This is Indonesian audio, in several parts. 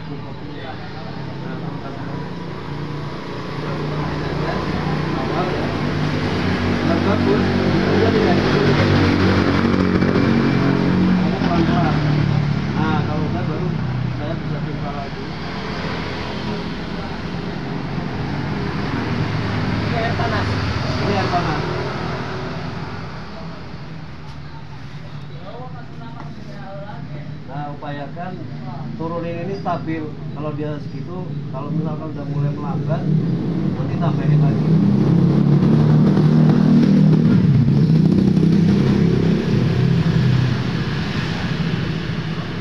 bubuk kopinya. Nah, awal ya, dan bagus. Dia tidak pelan-pelan. Nah, kalau udah baru saya bisa timpa lagi. Ini air panas. Ini air panas. Nah, upayakan turunin ini stabil. Kalau dia segitu, kalau misalkan udah mulai melambat, nanti tambahin lagi.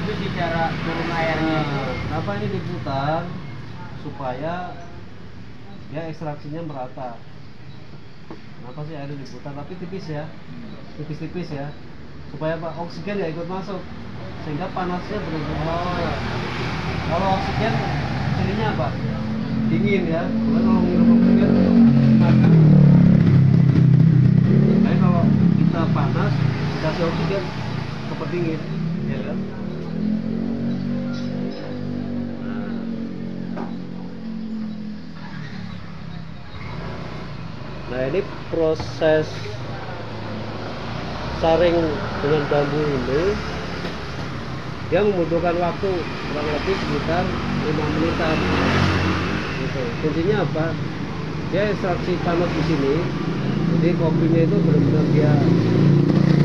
Itu sih cara turun airnya. Kenapa ini diputar? Supaya ya ekstraksinya merata. Kenapa sih airnya diputar? Tapi tipis ya, tipis-tipis ya, supaya oksigen ya ikut masuk, sehingga panasnya benar-benar. Kalau oksigen jadinya apa? Dingin ya. Kemudian kalau minum oksigen makan. Tapi kalau kita panas dikasih oksigen cepat dingin, ya kan? Nah, ini proses saring dengan bambu ini dia membutuhkan waktu kurang lebih sekitar 5 menitan gitu. Kuncinya apa? Dia ekstraksi panas di sini, jadi kopinya itu benar-benar dia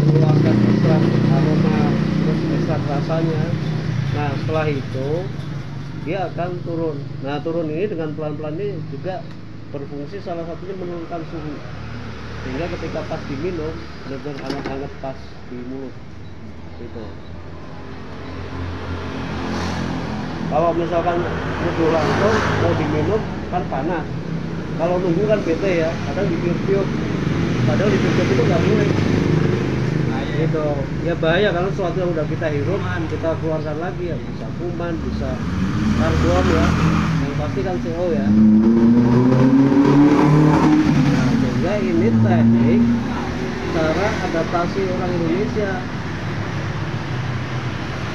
mengeluarkan ekstrak aroma, terus ekstrak rasanya. Nah, setelah itu dia akan turun. Nah, turun ini dengan pelan-pelan ini juga berfungsi salah satunya menurunkan suhu, sehingga ketika pas diminum benar-benar hangat-hangat pas di mulut gitu. Kalau misalkan nunggu langsung mau diminum kan panas, kalau nunggu kan bete ya, kadang ditiup-tiup, padahal ditiup itu nggak boleh gitu ya, bahaya karena sesuatu yang udah kita hirup kita keluarkan lagi ya, bisa kuman, bisa karbon ya, yang pasti kan CO ya. Nah, sehingga ini teknik cara adaptasi orang Indonesia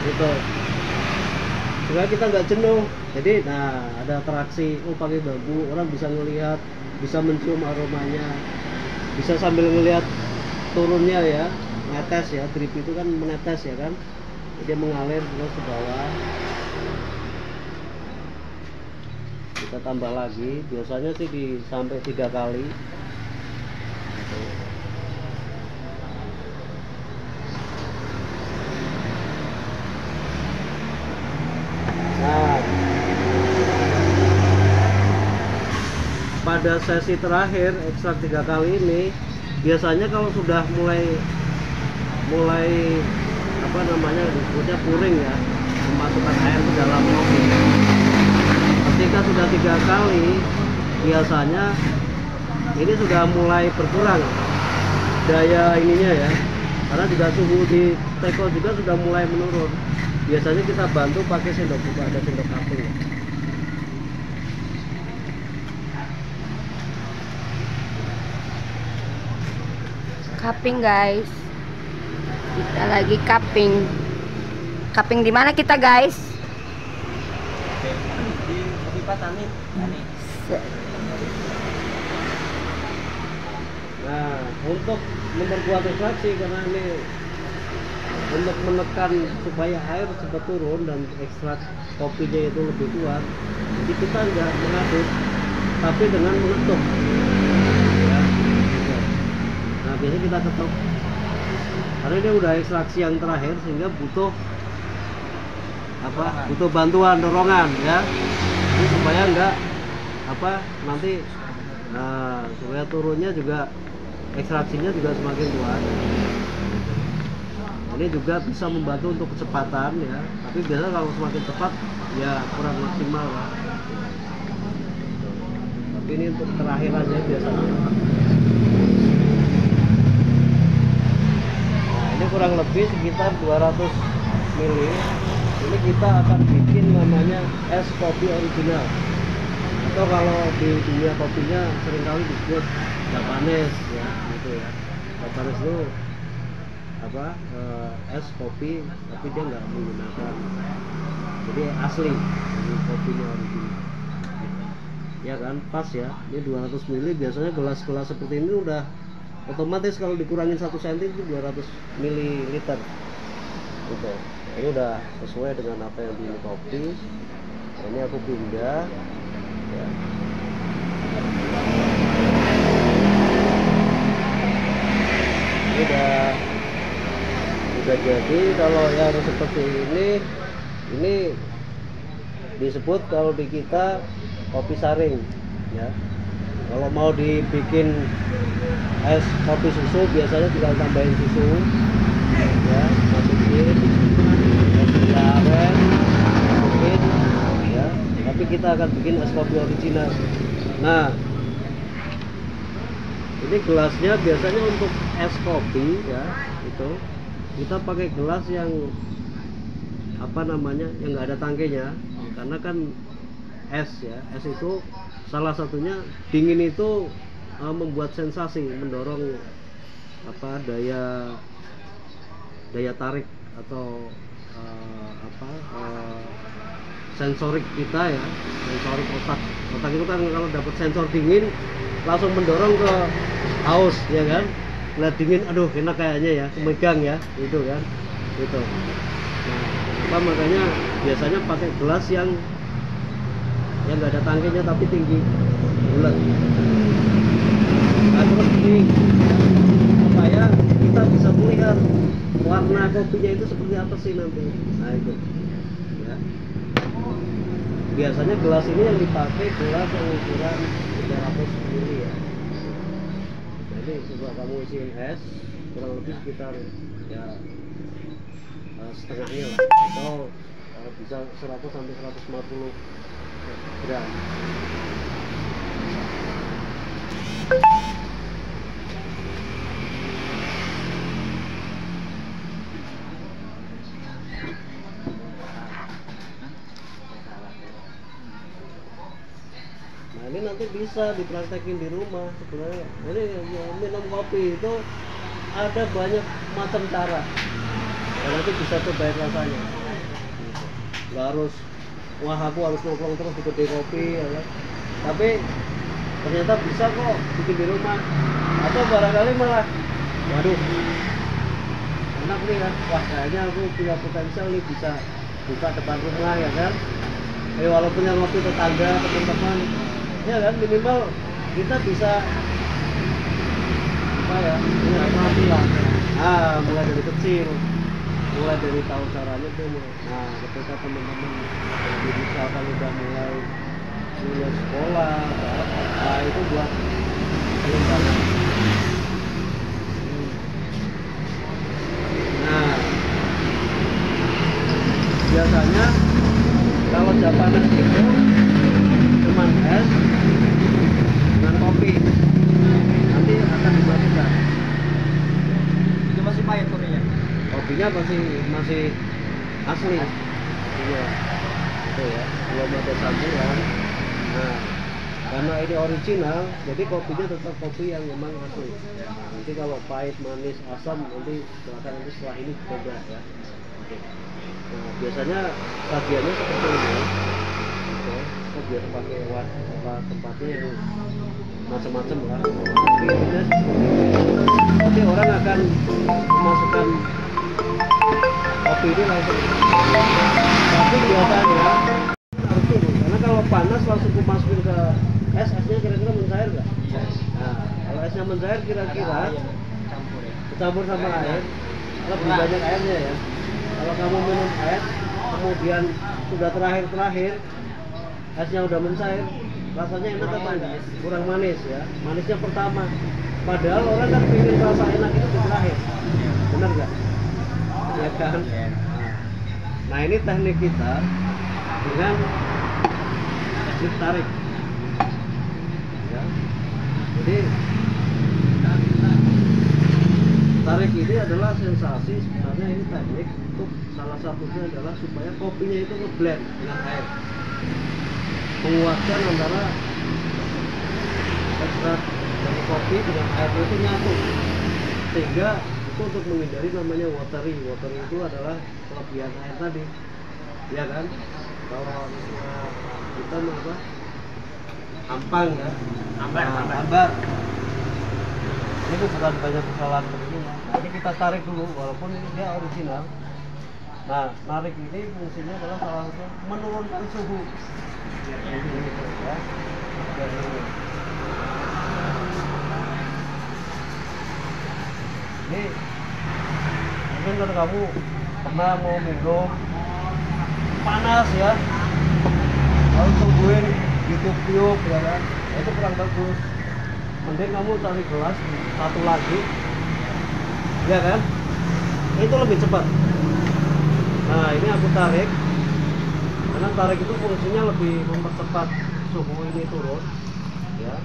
gitu, supaya kita nggak jenuh. Jadi nah ada atraksi, oh pakai bambu, orang bisa ngelihat, bisa mencium aromanya, bisa sambil ngelihat turunnya ya, netes ya, drip itu kan menetes ya kan, dia mengalir terus ke bawah. Kita tambah lagi, biasanya sih sampai 3 kali. Nah, pada sesi terakhir ekstrak 3 kali ini biasanya kalau sudah mulai apa namanya disebutnya puring ya, memasukkan air ke dalam kopi. Ketika sudah 3 kali biasanya ini sudah mulai berkurang daya ininya ya, karena juga suhu di teko juga sudah mulai menurun. Biasanya kita bantu pakai sendok buka, ada sendok kaping ya. Cupping guys, kita lagi cupping. Cupping di mana kita guys? Di kopi Patani. Nah, untuk memperkuat ekstraksi, karena ini untuk menekan supaya air cepat turun dan ekstrak kopinya itu lebih kuat, jadi kita nggak mengaduk tapi dengan mengetuk ya. Nah, biasanya kita ketuk karena ini udah ekstraksi yang terakhir, sehingga butuh apa, butuh bantuan dorongan ya, ini supaya nggak apa nanti, nah supaya turunnya juga ekstraksinya juga semakin kuat. Ini juga bisa membantu untuk kecepatan ya, tapi biasanya kalau semakin cepat ya kurang maksimal ya. Tapi ini untuk terakhir aja biasanya. Nah, ini kurang lebih sekitar 200 ml. Ini kita akan bikin namanya es kopi original, atau kalau di dunia kopinya seringkali disebut Japanese ya gitu ya. Japanese itu apa, es kopi tapi dia nggak menggunakan jadi asli ini kopinya original. Ya kan, pas ya. Ini 200 ml, biasanya gelas-gelas seperti ini udah otomatis kalau dikurangin 1 cm itu 200 ml gitu. Ini udah sesuai dengan apa yang diminum kopi. Ini aku pindah ya. Ini udah jadi. Kalau yang seperti ini disebut kalau di kita kopi saring ya. Kalau mau dibikin es kopi susu biasanya tinggal tambahin susu ya, masukin es gula aren, masukin ya. Tapi kita akan bikin es kopi original. Nah, ini gelasnya biasanya untuk es kopi ya, itu kita pakai gelas yang apa namanya, yang nggak ada tangkainya, karena kan es ya, es itu salah satunya dingin itu membuat sensasi, mendorong apa daya tarik atau sensorik kita ya, sensorik otak itu kan kalau dapat sensor dingin langsung mendorong ke haus ya kan, lihat dingin aduh enak kayaknya ya, megang ya itu kan itu. Nah, makanya biasanya pakai gelas yang nggak ada tangkainya tapi tinggi bulat. Nah, terus ini supaya kita bisa melihat warna kopinya itu seperti apa sih nanti. Nah itu ya. Biasanya gelas ini yang dipakai gelas yang ukuran 300 ml ya. Jadi coba kamu isiin es kurang lebih sekitar ya setengahnya lah, atau bisa 100 sampai 150 gram. Nah ini nanti bisa dipraktekin di rumah sebenarnya. Ini minum kopi itu ada banyak macam cara, dan nanti bisa cobain rasanya. Nggak harus wah aku harus nongkrong terus di kedai kopi ya kan? Tapi ternyata bisa kok bikin di rumah, atau barangkali malah waduh enak nih kan, wah kayaknya aku punya potensial nih bisa buka depan rumah ya kan. Walaupun yang ngopi tetangga teman-teman ya kan, minimal kita bisa apa ya, punya hati lah. Mulai dari kecil, mulai dari tahu caranya tuh. Nah ketika teman-teman bisa kalau udah mulai lulus sekolah, nah itu buat pengembangan. Nah biasanya kalau Japanes itu cuman es dengan kopi, nanti akan dimatikan. Itu masih pahit kopinya. Kopinya masih asli. Iya. Itu ya, belum ada campuran. Nah, karena ini original, jadi kopinya tetap kopi yang memang asli. Nanti kalau pahit, manis, asam nanti silakan nanti setelah ini coba ya. Oke. Nah, biasanya sajiannya seperti ini. Oke, kita biar pakai tempatnya yang macam-macam lah. Nanti orang akan memasukkan kopi ini langsung. Tapi biasanya harus dulu, karena kalau panas langsung dimasukin ke esnya kira-kira mencair nggak? Nah, kalau esnya mencair kira-kira dicampur sama air, lebih banyak airnya ya. Kalau kamu minum es, kemudian sudah terakhir esnya udah mencair, rasanya enak apa enggak? Kurang manis ya. Manisnya pertama. Padahal orang kan pengen rasa enak itu di terakhir. Benar nggak? Ya kan? Nah ini teknik kita dengan teknik tarik. Ya. Jadi tarik ini adalah sensasi, sebenarnya ini teknik untuk salah satunya adalah supaya kopinya itu ngeblend dengan air, menguatkan antara ekstrak dari kopi dengan air itu nyatu, sehingga itu untuk menghindari namanya watery itu adalah kelebihan air tadi ya kan. Kalau kita apa? Ampang ya. Ambar, Nah, ambar. ambar. Ini tuh bukan banyak kesalahan begini. Nah, ini kita tarik dulu walaupun ini dia original. Nah, narik ini fungsinya adalah salah satu menurunkan suhu. Ini ya. Biar ini. Ini mungkin kalau kamu pernah mau minum panas ya, lalu tungguin tiup ya kan, nah, itu kurang bagus. Mending kamu tarik gelas satu lagi, ya kan, itu lebih cepat. Nah ini aku tarik, karena tarik itu fungsinya lebih mempercepat suhu ini turun, ya.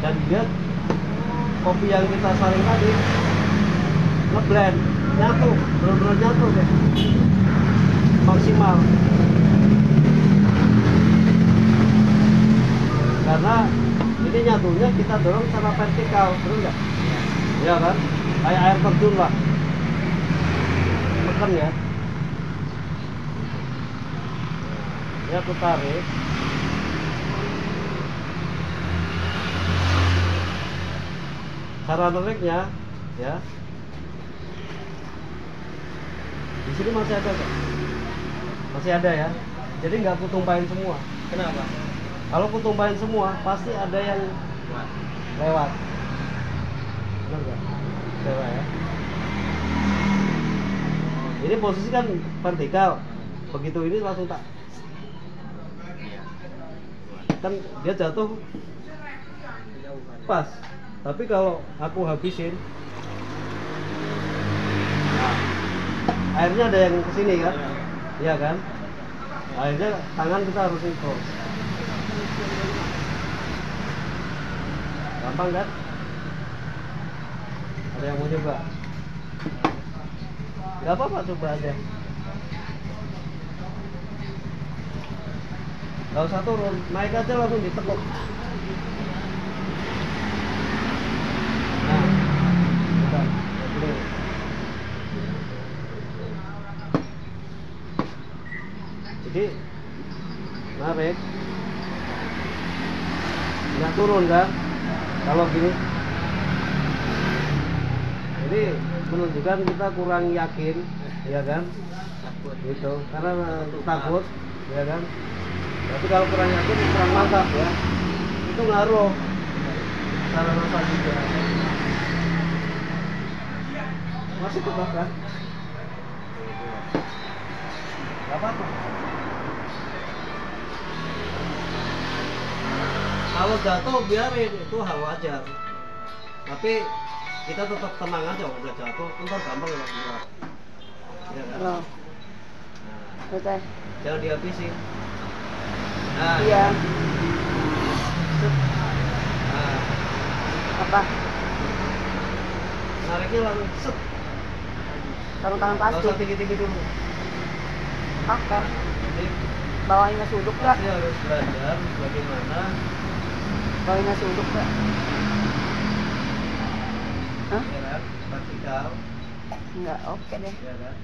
Dan dia kopi yang kita saring tadi ngeblend, nyatu, benar-benar nyatu deh, maksimal. Karena ini nyatunya kita dorong secara vertikal, betul nggak? Ya kan? Kayak air terjun lah, tekan ya. Ya aku tarik. Cara nariknya, ya. Di sini masih ada, Kak? Masih ada ya. Jadi nggak aku tumpahin semua. Kenapa? Kalau aku tumpahin semua, pasti ada yang lewat. Benar nggak? Lewat ya. Ini posisi kan vertikal. Begitu ini langsung tak. Kan dia jatuh pas. Tapi kalau aku habisin, nah, airnya ada yang kesini kan? Iya kan? Akhirnya tangan kita harus ikut. Gampang kan? Ada yang mau coba? Gak apa-apa, coba aja. Gak usah turun, naik aja langsung ditekuk. Nah, bentar, dulu. Jadi narik, nggak turun kan? Kalau gini, ini menunjukkan kita kurang yakin, ya kan? Takut gitu, karena takut, ya kan? Tapi kalau kurang yakin, kurang mantap ya, itu ngaruh cara rasa juga. Masih tetap kan? Gak apa-apa. Kalau jatuh biarin, itu hal wajar. Tapi kita tetap tenang aja, udah jatuh, ntar gampang ya keluar. Ya kan? Loh, betul. Jangan dihabisin. Nah, Iya. set. Nah, Apa? nariknya langsung set. Sarung tangan Gak usah plastik. tinggi-tinggi dulu. Oke. Jadi Bawain nasi uduk nggak? pasti harus belajar bagaimana Bawain nasi uduk nggak? Hah? ya kan, vertikal, Enggak, oke deh. ya kan.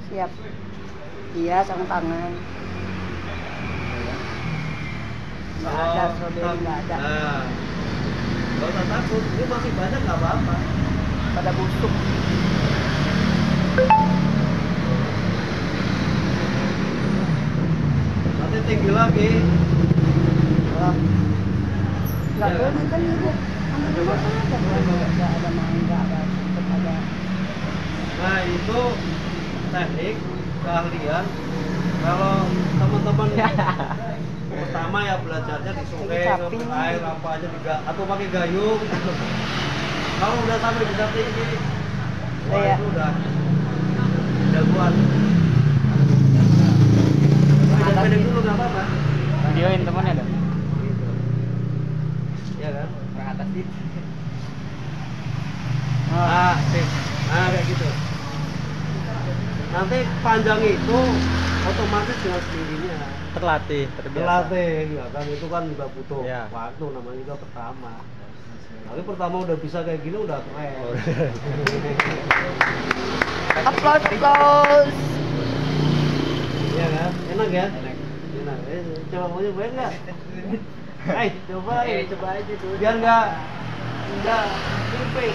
Siap. Iya, sarung tangan. Nggak ada, strawberry nggak ada. Nah, gak usah takut, ini masih banyak nggak apa-apa. Pada busuk. Nanti tinggi lagi. Oh. Nggak Iya. boleh kan ibu. Ambil dulu kan ada. Nggak ada mangga, ada tetap ada. Nah itu teknik keahlian. Kalau teman-teman pertama ya belajarnya di sungai, Caping. ngambil air apa aja juga, atau pakai gayung. Kalau udah sampai di tinggi, wah Iya. itu udah jagoan. Atas Pede gitu. dulu nggak apa-apa. Videoin temannya dong. Gitu. Ya kan? Orang atas sih. Ah, sip. Nah kayak gitu. Nanti panjang itu otomatis dengan sendirinya. Terlatih, terbiasa. Terlatih, ya kan itu kan juga butuh Ya. waktu, namanya juga pertama. Tapi pertama udah bisa kayak gini udah keren. Oh. Applause, applause. Enak ya? Enak. Coba mau nyobain nggak? Coba aja tuh. Biar nggak sampai.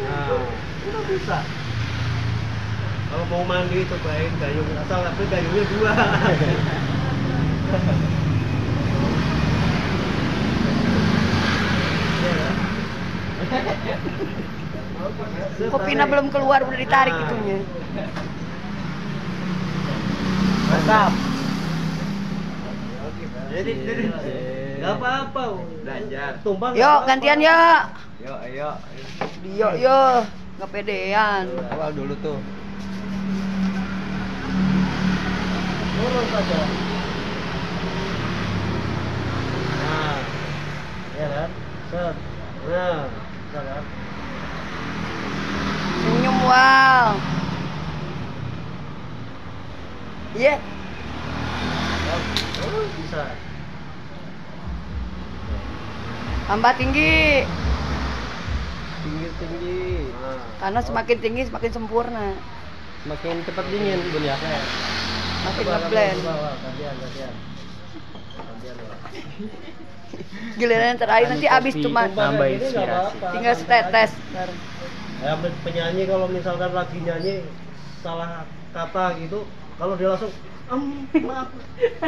Nah, udah bisa. Kalau mau mandi cobain gayung, asal tapi gayungnya 2. Kopinya belum keluar udah ditarik Nah. itunya. Mantap. Jadi nggak apa-apa. Belajar. Tumpang. Yuk gantian ya. Yuk, ayo. Yo, nggak pedean. Awal dulu tuh. Turun saja. Nah, ya kan? Set. Nah, bisa kan? Senyum wow. Iya. Oh, bisa. Tambah tinggi. Tinggi. Nah, Karena semakin tinggi semakin sempurna. semakin cepat dingin, Bun ya. Makin Coba, ngeblend. coba, gantian. Gantian, Wak. Giliran terakhir nanti habis Kopi. cuma Nambah Ini nggak inspirasi. apa-apa, tinggal santai setetes. aja. Ya, penyanyi kalau misalkan lagi nyanyi salah kata gitu, kalau dia langsung maaf.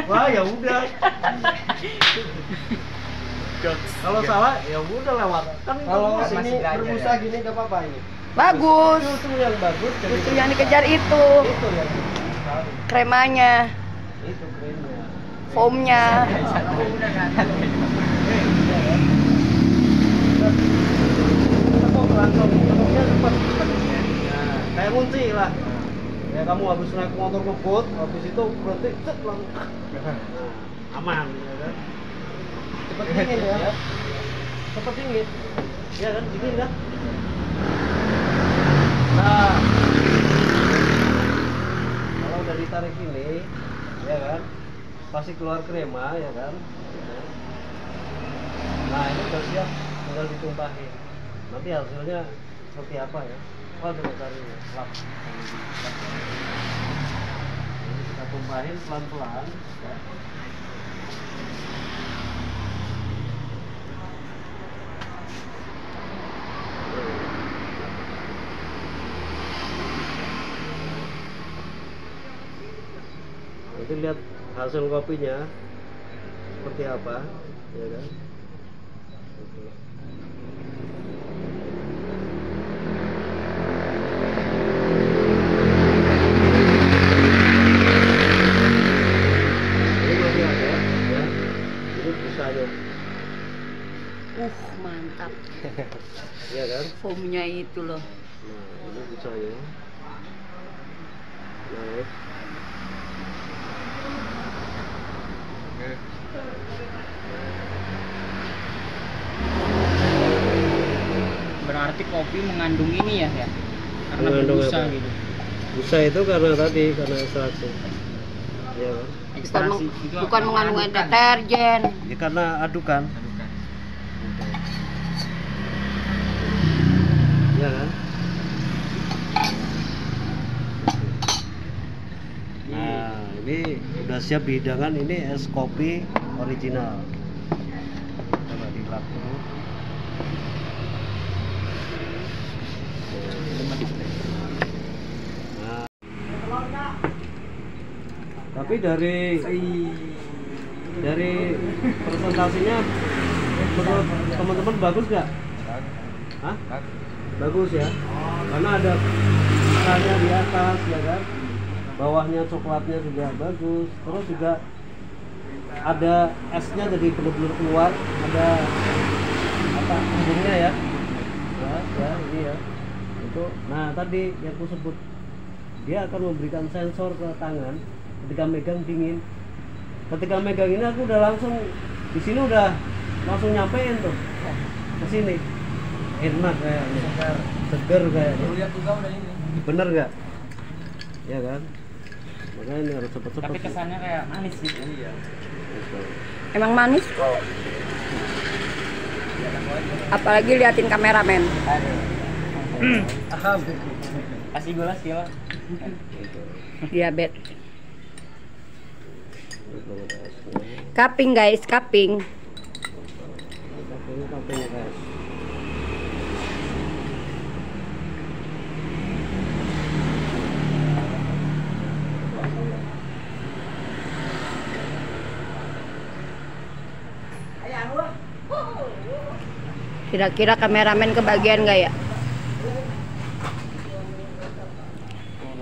Wah, ya udah. Kalau salah ya udah lewat. Kan Kalau itu masih ini belajar berbusa ya. gini enggak apa-apa ini. Bagus. Justru yang bagus jadi Itu yang dikejar itu. itu yang dicari. Kremanya, Itu krennya. foamnya. Tepuk langsung, tepuknya cepat. Nah, kayak ngunci lah. Ya kamu habis naik motor ngebut, habis itu berhenti, cet langsung. Nah, aman, ya kan? Cepet dingin ya. Cepet dingin. Ya kan, dingin kan? Nah, kalau udah ditarik ini, ya kan? Pasti keluar krema, ya kan? Nah, ini udah siap, tinggal ditumpahin. Nanti hasilnya seperti apa ya? Oh, coba cari lap. Ini kita tumpahin pelan-pelan, ya. Nanti lihat hasil kopinya seperti apa, ya kan? Oke. Ini masih ada, ya. Ini busanya, Mantap. ya kan? Foamnya itu loh. Nah, ini busanya. Naik. Berarti kopi mengandung ini ya, karena Mengandung berbusa apa? gitu. Busa itu karena ekstraksi. Ya kan? Ekstraksi itu Bukan mengandung deterjen. Ya karena adukan. Adukan. Ya kan? Nah, ini udah siap dihidangkan. Ini es kopi original. Coba dilap dulu. Nah. Tapi dari presentasinya menurut teman-teman bagus nggak? Hah? Bagus ya, karena ada rasanya di atas ya kan, bawahnya coklatnya juga bagus, terus juga ada esnya jadi benar-benar keluar, ada apa ujungnya ya, ini ya, itu. Nah tadi yang aku sebut, dia akan memberikan sensor ke tangan ketika megang dingin. Ketika megang ini aku udah langsung di sini udah langsung nyampein tuh ke sini. Enak kayaknya, seger kayaknya. Lihat juga udah ini. Bener nggak? Ya kan? Makanya ini harus cepet-cepet. Tapi kesannya kayak manis gitu. Iya. Emang manis kok. Apalagi liatin kameramen. Kasih gula sila. Diabetes. Cupping guys, cupping. Ini kapingnya guys. Kira-kira kameramen kebagian nggak ya? 2,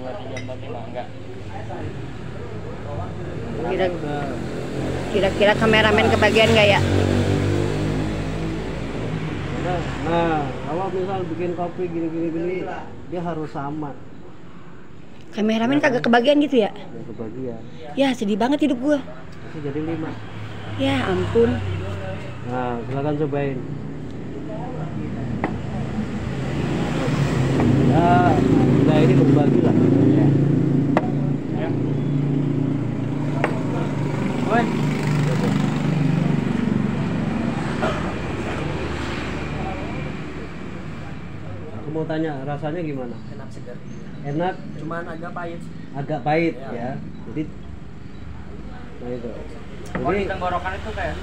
3, 4, 5 enggak. Kira-kira kameramen kebagian nggak ya? Nah, kalau misal bikin kopi gini, dia harus sama. Kameramen kagak kebagian gitu ya? Yang kebagian. Ya sedih banget hidup gua. Masih jadi 5. Ya ampun. Nah, silakan cobain. Ya, nah ini berbagi lah. Ya. Woi. Aku mau tanya, rasanya gimana? Enak segar. Enak, Cuman agak pahit. agak pahit Ya. ya. Jadi, nah itu. Kalau Jadi, di tenggorokan itu kayak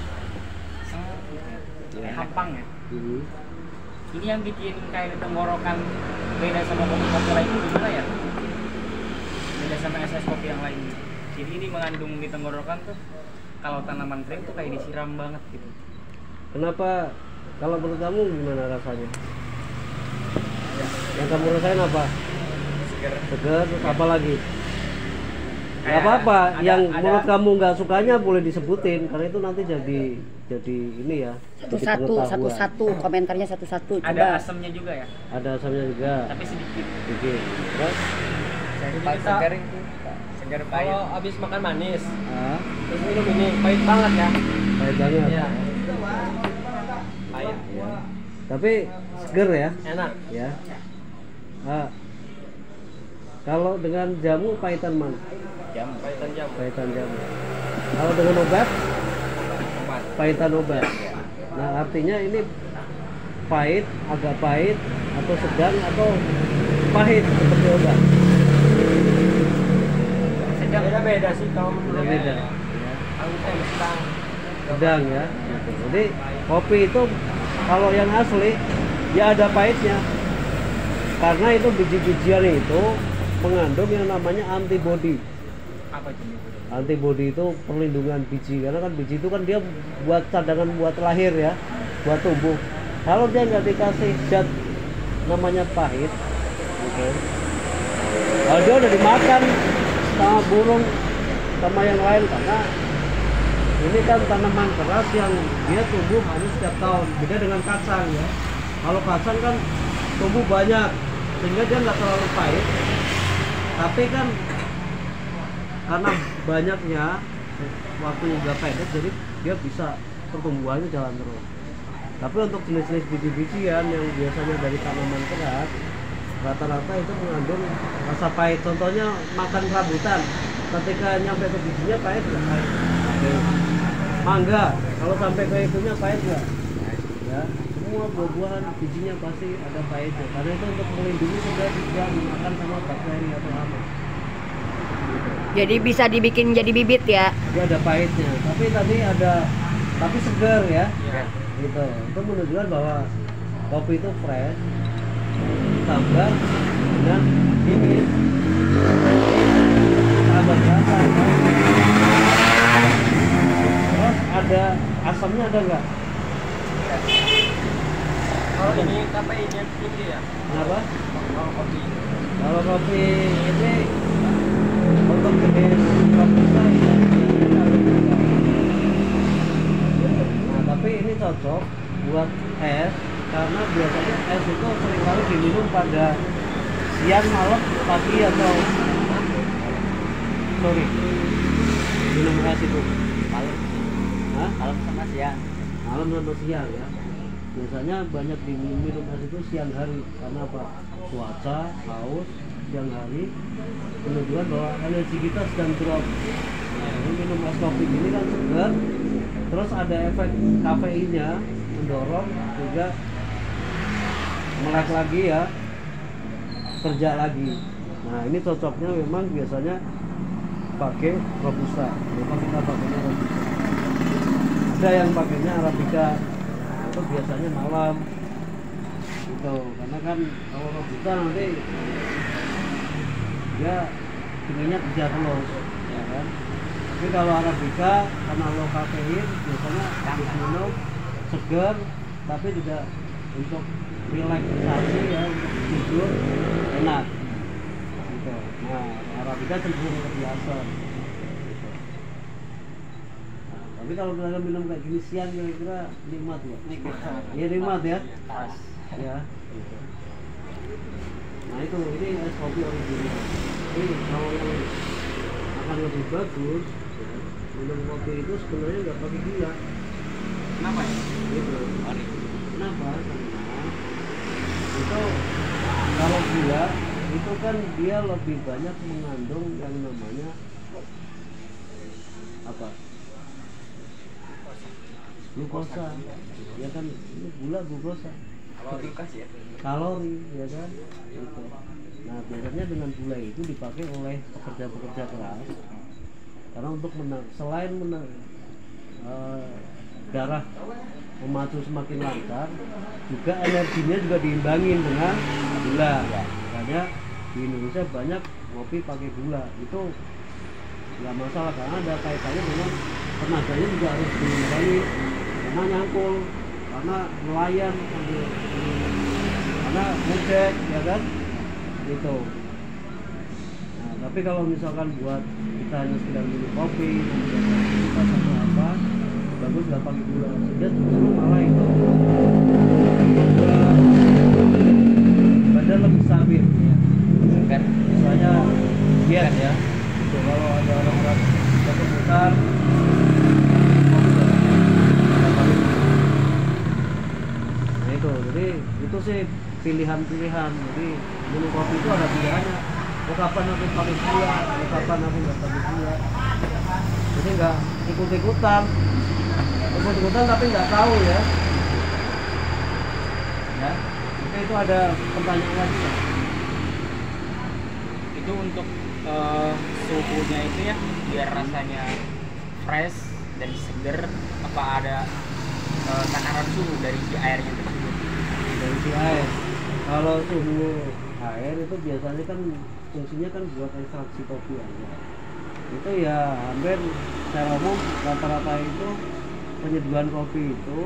Ya. hampang ya. ini Ini yang bikin kayak di tenggorokan beda sama kopi-kopi lain itu gimana ya? Beda sama es kopi yang lain. Jadi ini mengandung di tenggorokan tuh kalau tanaman kering tuh kayak disiram banget gitu. kenapa? Kalau menurut kamu gimana rasanya? Yang kamu rasain apa? Segar. Seger, terus apa lagi? Gak Kayak apa-apa, yang ada- menurut kamu nggak sukanya boleh disebutin karena itu nanti jadi ini ya. jadi pengetahuan. Satu-satu komentarnya satu-satu. Ada Coba. asamnya juga ya, Ada asamnya juga. tapi sedikit. Sedikit. Terus, Segar itu. Segar pahit. Kalau habis makan manis, ah, terus minum ini pahit banget ya. pahit banget. Iya. Pahit. Ya. Tapi seger ya, Enak. ya. Ah, kalau dengan jamu pahitan mana? Jam. Pahitan jam. Pahitan jamu. Kalau dengan obat, Obat. pahitan obat. Nah, artinya ini pahit, agak pahit, atau sedang, atau pahit seperti obat. Sedang. Beda-beda sih kalau menurut Beda-beda. saya. Aku teh sedang. Sedang ya. Gitu. Jadi kopi itu kalau yang asli dia ada pahitnya. Karena itu biji-bijian itu mengandung yang namanya antibodi. Apa jenis? Antibodi itu perlindungan biji, karena kan biji itu kan dia buat cadangan buat lahir ya, buat tumbuh. Kalau dia nggak dikasih zat namanya pahit, gitu. Kalau dia udah dimakan sama burung sama yang lain, karena ini kan tanaman keras yang dia tumbuh hanya setiap tahun. Beda dengan kacang ya. Kalau kacang kan tumbuh banyak, sehingga dia nggak terlalu pahit. Tapi kan karena banyaknya waktu nggak pendek, jadi dia bisa pertumbuhannya jalan terus. Tapi untuk jenis-jenis biji-bijian yang biasanya dari tanaman keras, rata-rata itu mengandung rasa pahit. Contohnya makan rambutan, ketika nyampe ke bijinya pahit nggak? Pahit. Oke. Mangga, kalau sampai ke itunya pahit nggak? Ya, semua buah-buahan bijinya pasti ada pahitnya. Karena itu untuk melindungi supaya tidak dimakan sama bakteri atau apa. Jadi bisa dibikin jadi bibit ya. Dia ada pahitnya, tapi tadi ada, tapi segar ya. Iya. Gitu. Itu menunjukkan bahwa kopi itu fresh, tambah dengan ini tambah rasa. Terus ada asamnya ada nggak? Kalau ini kafeinnya tinggi ya. Kenapa? Kalau kopi. Kalau kopi ini untuk jenis kopi saya nah, tapi ini cocok buat es karena biasanya es itu seringkali diminum pada siang, malam, pagi atau sore. Minum es itu Malam. Hah? Malam sama siang. malam sama siang ya. Biasanya banyak diminum es itu siang hari karena apa? Cuaca, haus, siang hari menunjukkan bahwa energi kita sedang drop. Nah, ini minum es kopi ini kan segar, terus ada efek kafeinnya mendorong juga melek lagi ya, kerja lagi. Nah ini cocoknya memang biasanya pakai robusta. Memang kita pakainya robusta. Ada yang pakainya arabica, itu biasanya malam gitu, karena kan kalau robusta nanti dia dinginnya bisa terus ya kan. Tapi kalau arabica karena low kafein biasanya minum segar, tapi juga untuk relaksasi ya, untuk tidur enak gitu. Nah arabica cenderung ke biasa gitu. Nah, tapi kalau kita minum kayak gini siang kira-kira nikmat ya. Iya nikmat ya. Pas. Ya gitu. Nah itu ini es kopi original. Ini kalau yang akan lebih bagus ya, minum kopi itu sebenarnya nggak pakai gula. Kenapa ya? Gitu. Kenapa? Karena itu kalau gula itu kan dia lebih banyak mengandung yang namanya apa? Glukosa. Ya kan ini gula glukosa. Kalori ya kan gitu. Nah biasanya dengan gula itu dipakai oleh pekerja-pekerja keras karena untuk selain darah memacu semakin lancar, juga energinya juga diimbangin dengan gula. Makanya di Indonesia banyak kopi pakai gula, itu nggak masalah karena ada kaitannya dengan tenaganya juga harus diimbangi, karena nyangkul, karena nelayan, karena ngecek ya kan gitu. Nah tapi kalau misalkan buat kita hanya sekedar minum kopi, kita sama apa, bagus nggak pakai gula, sehingga justru malah itu badan lebih stabil ya. Segar. Misalnya diet ya, itu kalau ada orang-orang berputar nah itu, jadi itu sih pilihan-pilihan. Jadi minum kopi itu ada pilihannya, kapan aku pakai gula, kapan aku nggak pakai gula. Jadi nggak ikut-ikutan tapi nggak tahu ya. Ya, oke, itu ada pertanyaan lagi ya? Itu untuk suhunya itu ya, biar rasanya fresh dan seger, apa ada takaran suhu dari si airnya tersebut? Dari si air, kalau suhu air itu biasanya kan fungsinya kan buat ekstraksi kopi aja. Itu ya hampir secara umum rata-rata itu penyeduhan kopi itu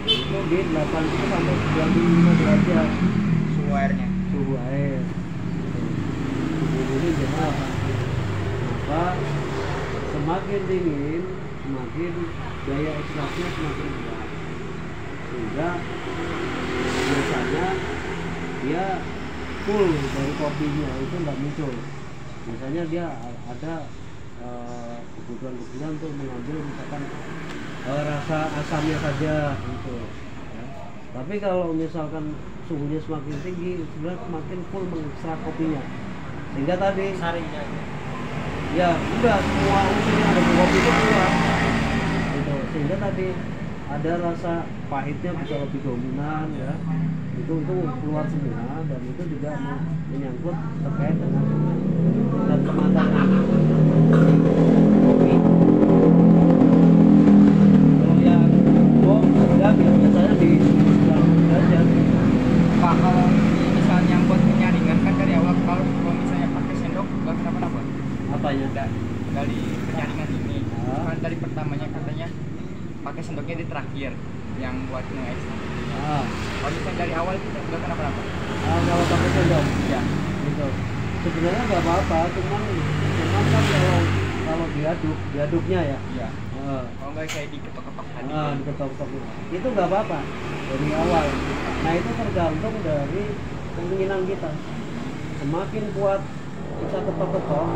di 80 sampai 95 derajat Suhu airnya. suhu air. Suhu ini biasa apa? Semakin dingin, semakin daya ekstraksinya semakin kuat. Sehingga biasanya dia full dari kopinya itu nggak muncul. Biasanya dia ada kebutuhan untuk mengambil misalkan rasa asamnya saja gitu ya. Tapi kalau misalkan suhunya semakin tinggi sebenarnya semakin full mengekstrak kopinya, sehingga tadi Sarinya. ya udah semua unsur yang ada di kopi itu keluar gitu, sehingga tadi ada rasa pahitnya bisa lebih dominan ya, itu keluar semua, dan itu juga menyangkut terkait dengan tingkat kematangan kopi. Kalau yang enggak biasanya di 90 derajat. Pak, kalau misalnya buat penyaringan kan dari awal, kalau misalnya pakai sendok nggak kenapa-napa. Apanya? Dari penyaringan ini, Ah. kan dari pertamanya katanya pakai sendoknya di terakhir yang buat nge-ekstrak. Ah, Kalau misalnya dari awal itu nggak kenapa-napa. kalau pakai sendok Ya. gitu. Sebenarnya nggak apa-apa, cuman kan kalau diaduknya ya. Iya. Ah. Kalau nggak kayak diketok-ketok tadi. Diketok-ketok itu nggak apa-apa dari awal. Nah itu tergantung dari keinginan kita. Semakin kuat kita ketok-ketok,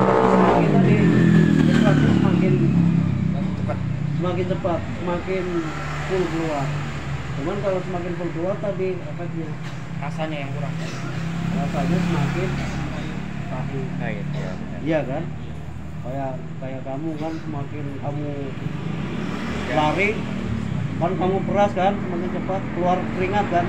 itu semakin tadi ekstraksi semakin cepat, semakin full keluar. Cuman kalau semakin full keluar tadi efeknya Rasanya yang kurang. rasanya semakin pahit. Nah, iya. Iya kan? Kayak kamu kan semakin kamu lari kan kamu peras kan semakin cepat keluar keringat kan.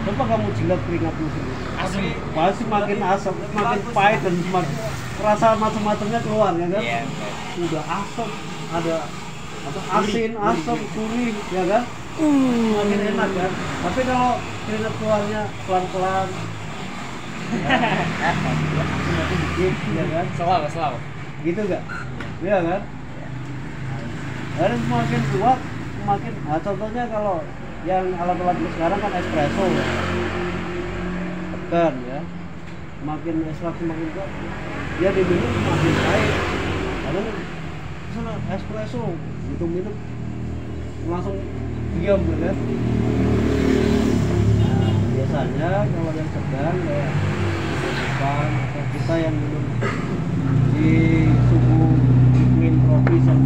Coba kamu jilat keringatmu sendiri. Asam. Pasti makin asam, makin pahit dan semakin rasa macam-macamnya keluar ya kan? Iya. Udah asam, ada apa asin, asam, gurih, ya kan? Makin enak kan? Tapi kalau keringat keluarnya pelan-pelan, semakin dikit, ya kan? Selalu. Gitu gak? Iya kan? Dan semakin kuat, semakin. Nah, contohnya kalau yang alat-alat sekarang kan espresso, ya. Tekan ya, semakin ekstrak semakin kuat, dia diminum semakin pahit. Karena misalnya espresso, itu minum langsung diam kan? Nah, biasanya kalau yang sedang kayak Jepang atau kita yang minum di suhu iklim tropis yang